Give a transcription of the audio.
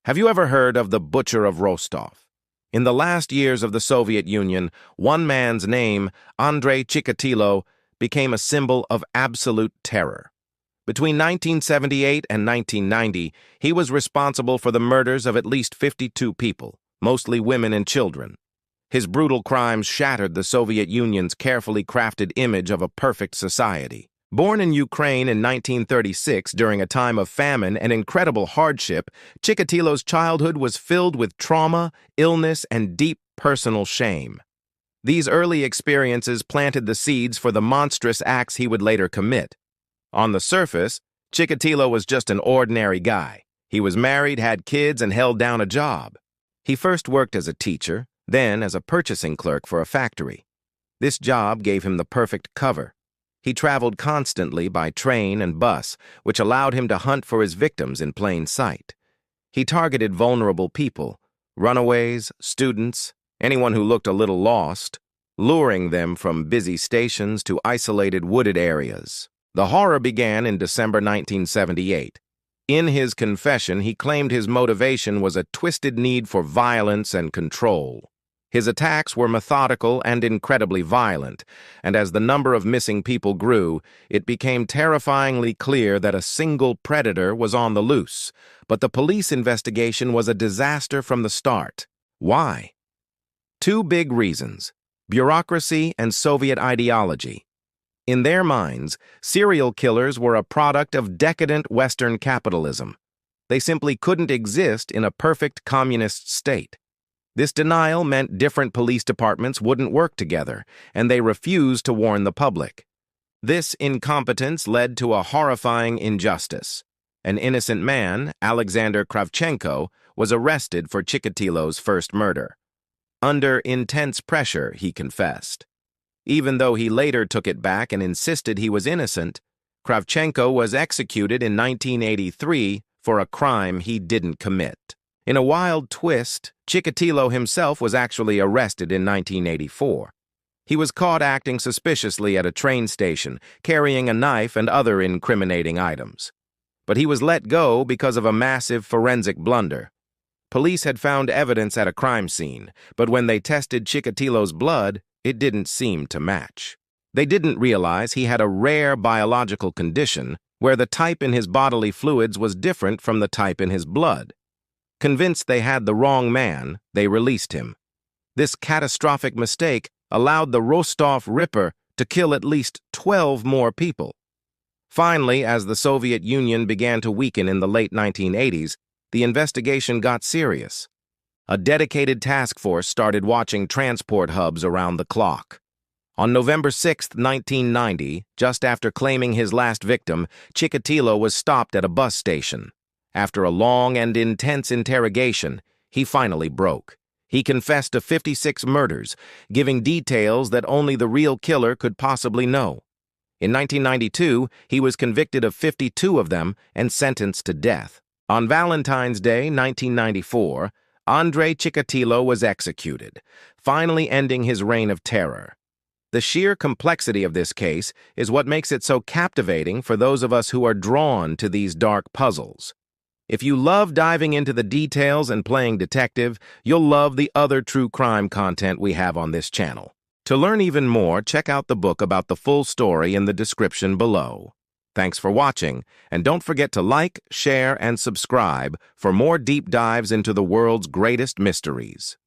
Have you ever heard of the Butcher of Rostov? In the last years of the Soviet Union, one man's name, Andrei Chikatilo, became a symbol of absolute terror. Between 1978 and 1990, he was responsible for the murders of at least 52 people, mostly women and children. His brutal crimes shattered the Soviet Union's carefully crafted image of a perfect society. Born in Ukraine in 1936 during a time of famine and incredible hardship, Chikatilo's childhood was filled with trauma, illness, and deep personal shame. These early experiences planted the seeds for the monstrous acts he would later commit. On the surface, Chikatilo was just an ordinary guy. He was married, had kids, and held down a job. He first worked as a teacher, then as a purchasing clerk for a factory. This job gave him the perfect cover. He traveled constantly by train and bus, which allowed him to hunt for his victims in plain sight. He targeted vulnerable people, runaways, students, anyone who looked a little lost, luring them from busy stations to isolated wooded areas. The horror began in December 1978. In his confession, he claimed his motivation was a twisted need for violence and control. His attacks were methodical and incredibly violent, and as the number of missing people grew, it became terrifyingly clear that a single predator was on the loose. But the police investigation was a disaster from the start. Why? Two big reasons: bureaucracy and Soviet ideology. In their minds, serial killers were a product of decadent Western capitalism. They simply couldn't exist in a perfect communist state. This denial meant different police departments wouldn't work together, and they refused to warn the public. This incompetence led to a horrifying injustice. An innocent man, Alexander Kravchenko, was arrested for Chikatilo's first murder. Under intense pressure, he confessed. Even though he later took it back and insisted he was innocent, Kravchenko was executed in 1983 for a crime he didn't commit. In a wild twist, Chikatilo himself was actually arrested in 1984. He was caught acting suspiciously at a train station, carrying a knife and other incriminating items. But he was let go because of a massive forensic blunder. Police had found evidence at a crime scene, but when they tested Chikatilo's blood, it didn't seem to match. They didn't realize he had a rare biological condition where the type in his bodily fluids was different from the type in his blood. Convinced they had the wrong man, they released him. This catastrophic mistake allowed the Rostov Ripper to kill at least 12 more people. Finally, as the Soviet Union began to weaken in the late 1980s, the investigation got serious. A dedicated task force started watching transport hubs around the clock. On November 6, 1990, just after claiming his last victim, Chikatilo was stopped at a bus station. After a long and intense interrogation, he finally broke. He confessed to 56 murders, giving details that only the real killer could possibly know. In 1992, he was convicted of 52 of them and sentenced to death. On Valentine's Day, 1994, Andrei Chikatilo was executed, finally ending his reign of terror. The sheer complexity of this case is what makes it so captivating for those of us who are drawn to these dark puzzles. If you love diving into the details and playing detective, you'll love the other true crime content we have on this channel. To learn even more, check out the book about the full story in the description below. Thanks for watching, and don't forget to like, share, and subscribe for more deep dives into the world's greatest mysteries.